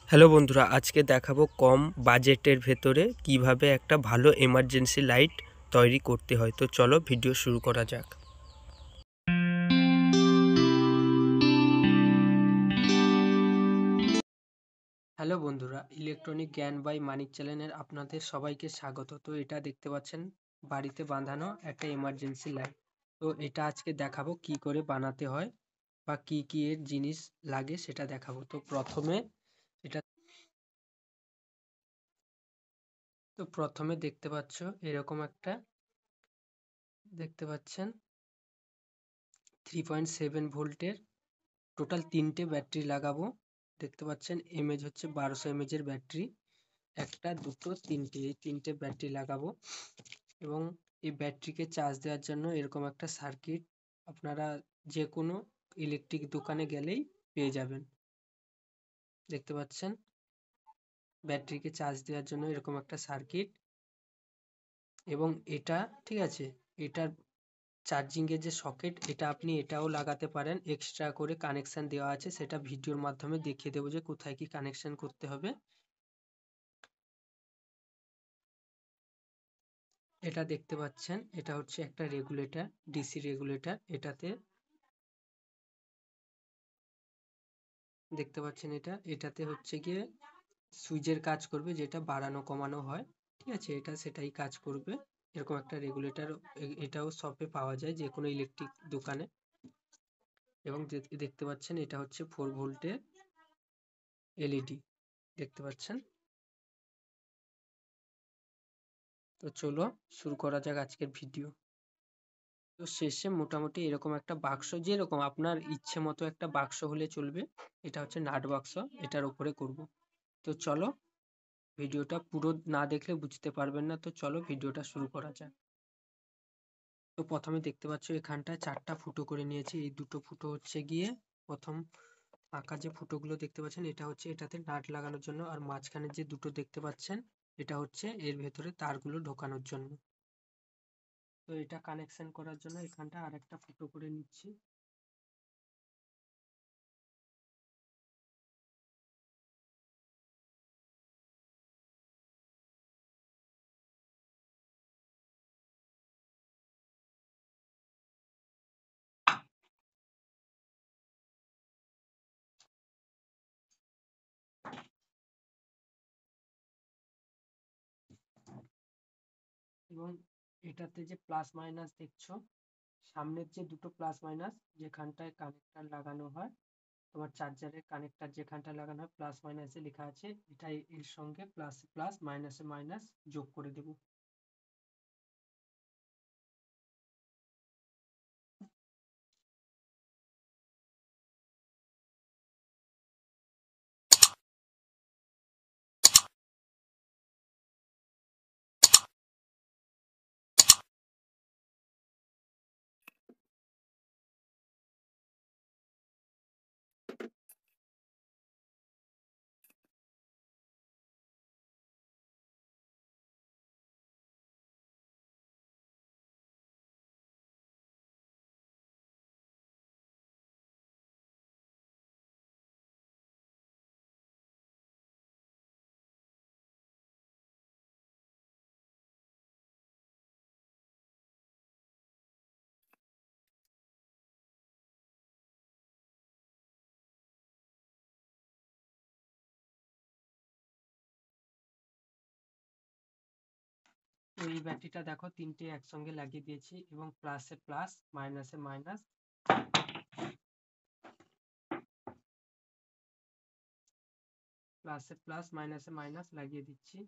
Hello বন্ধুরা, আজকে দেখাবো কম বাজেটের ভেতরে কিভাবে একটা ভালো এমার্জেন্সি লাইট তৈরি করতে হয়। তো চলো ভিডিও শুরু করা যাক। হ্যালো বন্ধুরা, ইলেকট্রনিক জ্ঞান বাই মানিক চ্যানেলের আপনাদের সবাইকে স্বাগত। তো এটা দেখতে পাচ্ছেন বাড়িতে বাঁধানো একটা এমার্জেন্সি লাইট। তো এটা আজকে দেখাবো কি করে বানাতে হয় বা কি কি এর জিনিস লাগে সেটা দেখাবো। তো প্রথমে দেখতে পাচ্ছ এরকম একটা দেখতে পাচ্ছেন 3.7 ভোল্টের টোটাল 3টে ব্যাটারি লাগাবো। দেখতে পাচ্ছেন এমএজ হচ্ছে 1200 এমএজ এর ব্যাটারি। একটা, দুটো, তিনটে, এই 3টে ব্যাটারি লাগাবো এবং এই ব্যাটারিকে চার্জ দেওয়ার জন্য এরকম একটা সার্কিট আপনারা যে কোনো ইলেকট্রিক দোকানে গেলেই পেয়ে যাবেন। দেখতে পাচ্ছেন ব্যাটারিকে চার্জ দেওয়ার জন্য এরকম একটা সার্কিট এবং এটা ঠিক আছে, এটার চার্জিং এর যে সকেট এটা আপনি এটাও লাগাতে পারেন, এক্সট্রা করে কানেকশন দেওয়া আছে, সেটা ভিডিওর মাধ্যমে দেখিয়ে দেবো যে কোথায় কি কানেকশন করতে হবে। এটা দেখতে পাচ্ছেন এটা হচ্ছে একটা রেগুলেটর, ডিসি রেগুলেটর। এটাতে দেখতে পাচ্ছেন এটাতে হচ্ছে গিয়ে সুইচের কাজ করবে, যেটা বাড়ানো কমানো হয়। ঠিক আছে, এটা সেটাই কাজ করবে। এরকম একটা রেগুলেটর এটাও শপে পাওয়া যায় যে কোনো ইলেকট্রিক দোকানে। এবং দেখতে পাচ্ছেন এটা হচ্ছে 4 ভোল্টের এলইডি। দেখতে পাচ্ছেন। তো চলো শুরু করা যাক আজকের ভিডিও। তো শেষে মোটামুটি এরকম একটা বাক্স, যেরকম আপনার ইচ্ছে মতো একটা বাক্স হলে চলবে। এটা হচ্ছে নাট বাক্স, এটার উপরে করব। তো চলো, ভিডিওটা পুরো না দেখলে বুঝতে পারবেন না। তো চলো ভিডিওটা শুরু করা যাক। তো প্রথমে দেখতে পাচ্ছ এখানটায় 4টা ফুটো করে নিয়েছি। এই দুটো ফুটো হচ্ছে গিয়ে প্রথম ফাঁকা যে ফুটোগুলো দেখতে পাচ্ছেন এটা হচ্ছে এটাতে নাট লাগানোর জন্য, আর মাঝখানে যে দুটো দেখতে পাচ্ছেন এটা হচ্ছে এর ভেতরে তারগুলো ঢোকানোর জন্য। তো এটা কানেকশন করার জন্য এখানটা আরেকটা ফুটো করে নিচ্ছি। এবং এটাতে যে প্লাস মাইনাস দেখছো, সামনের যে দুটো প্লাস মাইনাস যেখানটায় কানেক্টর লাগানো হয়, তোমার চার্জারের কানেক্টর যেখানটা লাগানো হয় প্লাস মাইনাসে লেখা আছে, এটাই এর সঙ্গে প্লাস প্লাস মাইনাসে মাইনাস যোগ করে দেবো। তো এই ব্যাটারিটা দেখো 3টে একসঙ্গে লাগিয়ে দিয়েছি এবং প্লাসে প্লাস মাইনাসে মাইনাস, প্লাসে প্লাস মাইনাসে মাইনাস লাগিয়ে দিচ্ছি।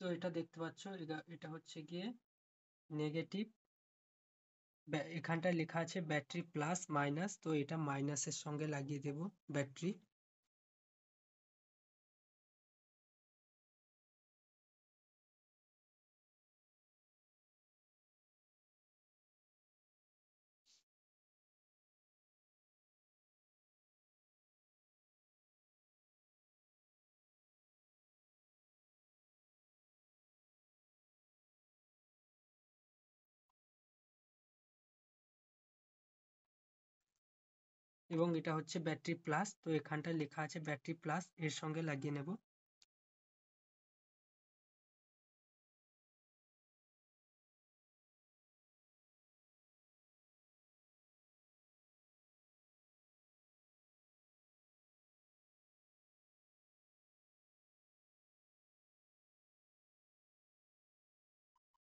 তো এটা দেখতে পাচ্ছ, এটা হচ্ছে গিয়ে নেগেটিভ, এখানটায় লেখা আছে ব্যাটারি প্লাস মাইনাস, তো এটা মাইনাসের সঙ্গে লাগিয়ে দেব ব্যাটারি। এবং এটা হচ্ছে ব্যাটারি প্লাস, তো এখানটায় লেখা আছে ব্যাটারি প্লাস, এর সঙ্গে লাগিয়ে নেব।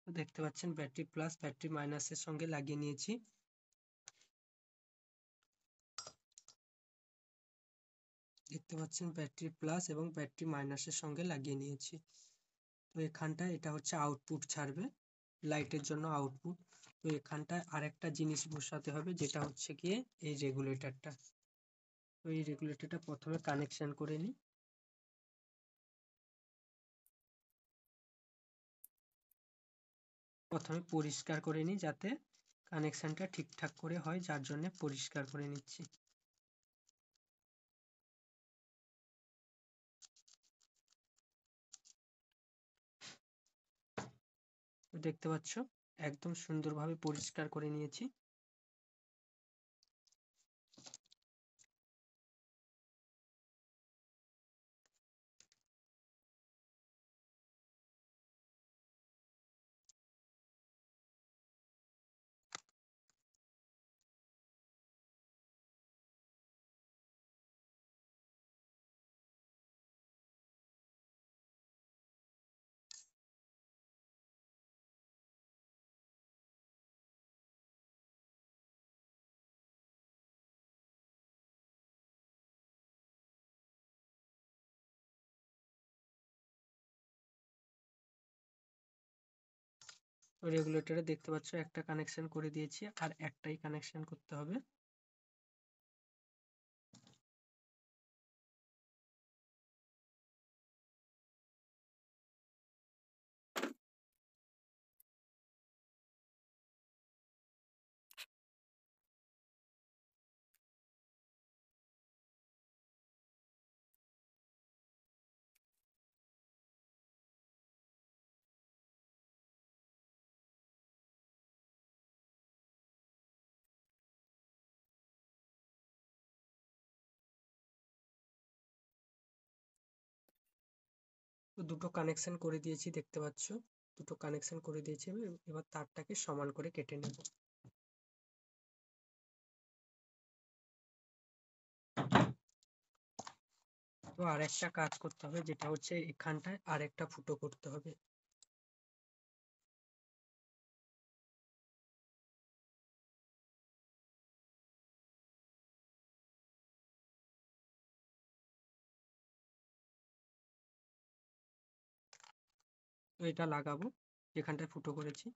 তো দেখতে পাচ্ছেন ব্যাটারি প্লাস ব্যাটারি মাইনাসের সঙ্গে লাগিয়ে নিয়েছি। দেখতে পাচ্ছেন ব্যাটারি প্লাস এবং ব্যাটারি মাইনাসের সঙ্গে লাগিয়ে নিয়েছি। তো এখানটায় এটা হচ্ছে আউটপুট ছাড়বে, লাইটের জন্য আউটপুট। তো এখানটায় আরেকটা জিনিস বসাতে হবে, যেটা হচ্ছে গিয়ে এই রেগুলেটরটা। তো এই রেগুলেটরটা প্রথমে কানেকশন করে নিই। প্রথমে পরিষ্কার করে নিই যাতে কানেকশনটা ঠিকঠাক করে হয়, যার জন্য পরিষ্কার করে নিচ্ছি। তো দেখতে পাচ্ছ একদম সুন্দরভাবে পরিষ্কার করে নিয়েছি। রেগুলেটরে দেখতে পাচ্ছ একটা কানেকশন করে দিয়েছি, আর একটাই কানেকশন করতে হবে। তো দুটো কানেকশন করে দিয়েছি, দেখতে পাচ্ছ দুটো কানেকশন করে দিয়েছি। এবার তারটাকে সমান করে কেটে নেব। তো আর একটা কাজ করতে হবে, যেটা হচ্ছে এখানটায় আরেকটা ফুটো করতে হবে। তো এটা লাগাবো যেখানটায় ফুটো করেছি।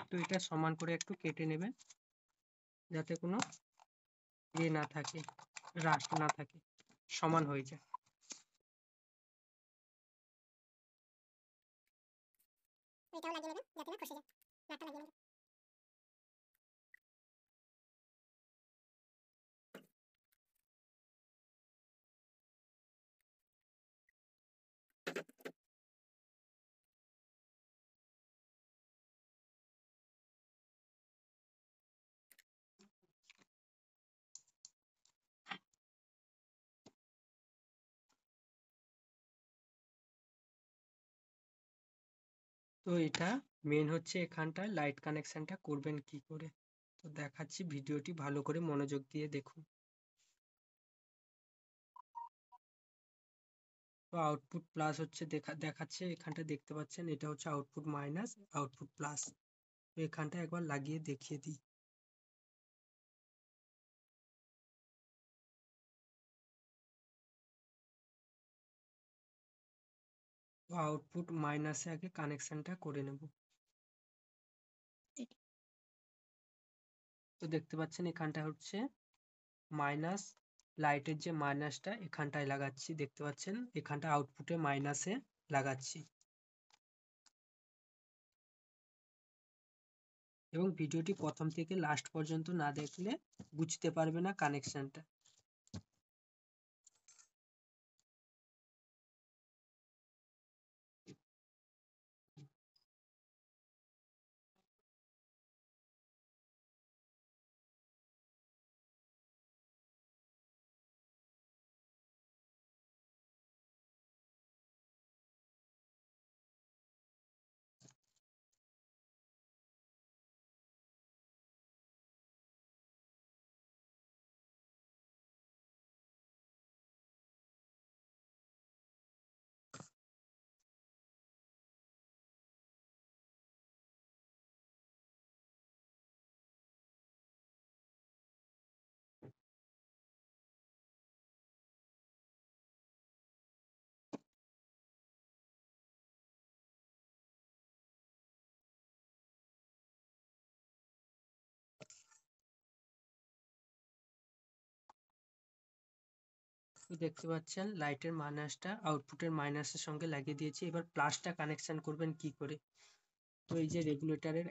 তো এটা সমান করে একটু কেটে নেবেন, যাতে কোনো ইয়ে না থাকে, রাস্ট না থাকে, সমান হয়ে যায়। এটাও লাগিয়ে নেবেন যাতে না খসে যায়, নাটটা লাগিয়ে নেবেন। তো এটা মেন হচ্ছে, এখানটায় লাইট কানেকশনটা করবেন কি করে। তো দেখাচ্ছি, ভিডিওটি ভালো করে মনোযোগ দিয়ে দেখুন। তো আউটপুট প্লাস হচ্ছে দেখাচ্ছে, এখানটা দেখতে পাচ্ছেন, এটা হচ্ছে আউটপুট মাইনাস, আউটপুট প্লাস। তো এখানটা একবার লাগিয়ে দেখিয়ে দিই। তো আউটপুট মাইনাসে আগে কানেকশনটা করে নেব। তো দেখতে পাচ্ছেন এখানটা হচ্ছে মাইনাস, লাইটের যে মাইনাসটা এখানটায় লাগাচ্ছি, দেখতে পাচ্ছেন এখানটা আউটপুটে মাইনাসে লাগাচ্ছি। এবং ভিডিওটি প্রথম থেকে লাস্ট পর্যন্ত না দেখলে বুঝতে পারবে না কানেকশনটা। তো দেখতে পাচ্ছেন লাইটের মাইনাসটা আউটপুটের মাইনাসের সঙ্গে লাগিয়ে দিয়েছি। এবার প্লাসটা কানেকশন করবেন কি করে? তো এই যে রেগুলেটরের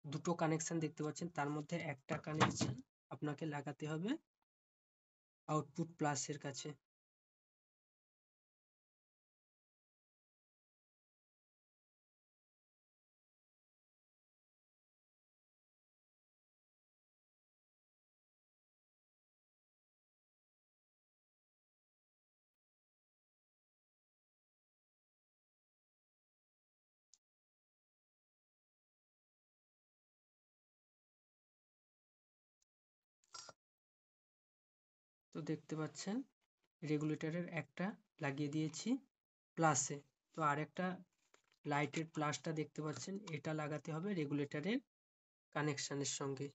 দুটো কানেকশন দেখতে পাচ্ছেন, তার মধ্যে একটা কানেকশন আপনাকে লাগাতে হবে আউটপুট প্লাসের কাছে। তো দেখতে পাচ্ছেন রেগুলেটরের একটা লাগিয়ে দিয়েছি প্লাসে। তো আরেকটা লাইটের প্লাসটা দেখতে পাচ্ছেন, এটা লাগাতে হবে রেগুলেটরের কানেকশনের সঙ্গে।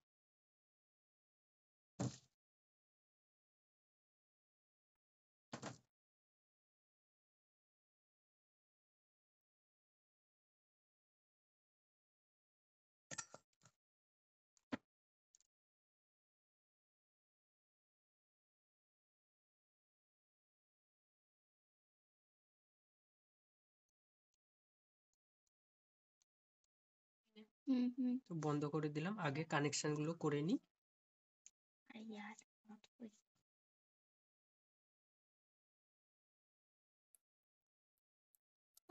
তো বন্ধ করে দিলাম, আগে কানেকশন গুলো করে নিই।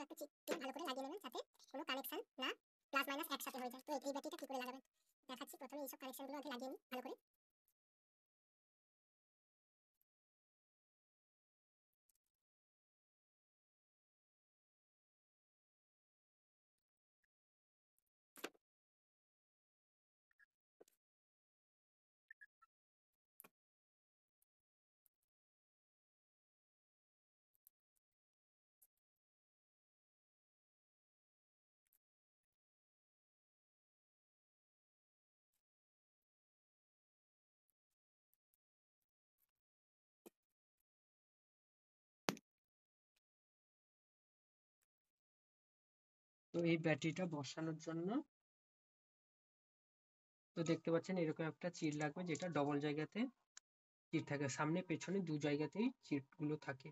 একটা চিপ ভালো করে লাগিয়ে নেবেন যাতে কোনো কানেকশন না প্লাস মাইনাস একসাথে হয়ে যায়। তো এই ব্যাটারিটা কি করে লাগাবেন দেখাচ্ছি। প্রথমে এইসব কানেকশনগুলো আগে লাগিয়ে নিই ভালো করে। তো এই ব্যাটারিটা বসানোর জন্য তো দেখতে পাচ্ছেন এরকম একটা চির লাগবে, যেটা ডবল জায়গাতে চির থাকে, সামনে পেছনে দু জায়গাতেই চির গুলো থাকে।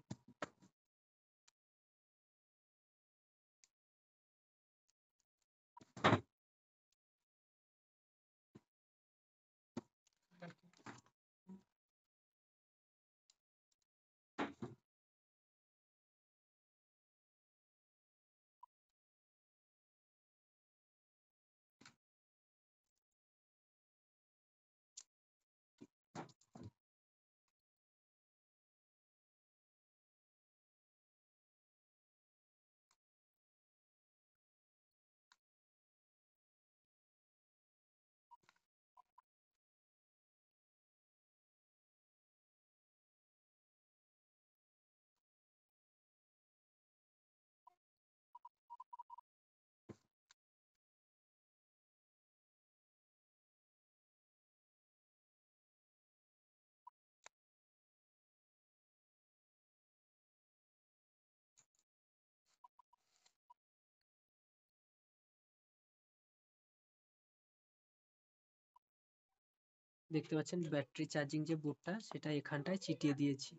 দেখতে পাচ্ছেন ব্যাটারি চার্জিং যে বোর্ডটা সেটা এখানটায় চিটিয়ে দিয়েছি।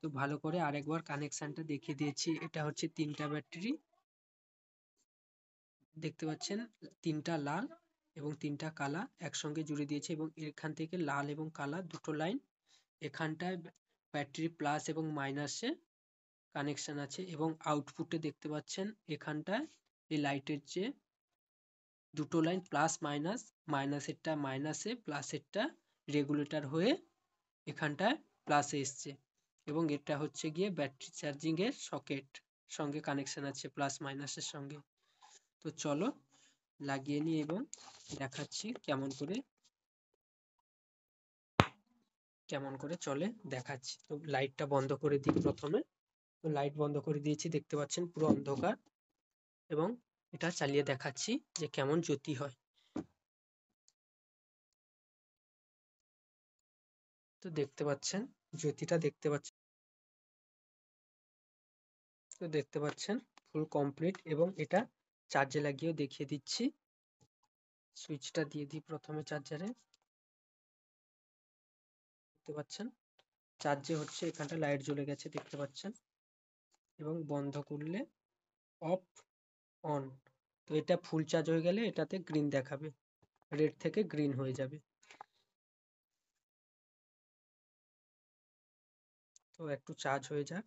তো ভালো করে আরেকবার কানেকশনটা দেখিয়ে দিয়েছি। এটা হচ্ছে 3টা ব্যাটারি, দেখতে পাচ্ছেন 3টা লাল এবং 3টা কালা একসঙ্গে জুড়ে দিয়েছে এবং এখান থেকে লাল এবং কালা দুটো লাইন এখানটায় ব্যাটারি প্লাস এবং মাইনাসে কানেকশন আছে এবং আউটপুটে দেখতে পাচ্ছেন এখানটায় এই লাইটের যে দুটো লাইন প্লাস মাইনাস, মাইনাসেরটা মাইনাসে প্লাসেরটা রেগুলেটর হয়ে এখানটায় প্লাসে এসছে এবং এটা হচ্ছে গিয়ে ব্যাটারি চার্জিং এর সকেট সঙ্গে কানেকশন আছে প্লাস মাইনাসের সঙ্গে। তো চলো লাগিয়ে নিই এবং দেখাচ্ছি কেমন করে চলে দেখাচ্ছি। তো লাইটটা বন্ধ করে দিই প্রথমে। তো লাইট বন্ধ করে দিয়েছি, দেখতে পাচ্ছেন পুরো অন্ধকার এবং এটা চালিয়ে দেখাচ্ছি যে কেমন জ্যোতি হয়। তো দেখতে পাচ্ছেন জ্যোতিটা দেখতে পাচ্ছেন ফুল কমপ্লিট এবং এটা চার্জে লাগিয়েও দেখিয়ে দিচ্ছি। সুইচটা দিয়ে দিই প্রথমে চার্জারে, দেখতে পাচ্ছেন চার্জে হচ্ছে, এখানটা লাইট জ্বলে গেছে দেখতে পাচ্ছেন এবং বন্ধ করলে অফ অন। তো এটা ফুল চার্জ হয়ে গেলে এটাতে গ্রিন দেখাবে, রেড থেকে গ্রিন হয়ে যাবে। তো একটু চার্জ হয়ে যাক।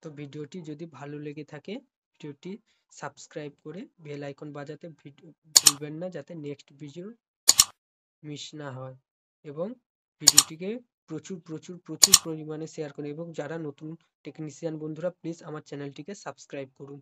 তো ভিডিওটি যদি ভালো লেগে থাকে ভিডিওটি সাবস্ক্রাইব করে বেল আইকন বাজাতে ভুলবেন না, যাতে নেক্সট ভিডিও মিস না হয় এবং ভিডিওটিকে প্রচুর প্রচুর প্রচুর পরিমাণে শেয়ার করুন এবং যারা নতুন টেকনিশিয়ান বন্ধুরা প্লিজ আমার চ্যানেলটিকে সাবস্ক্রাইব করুন।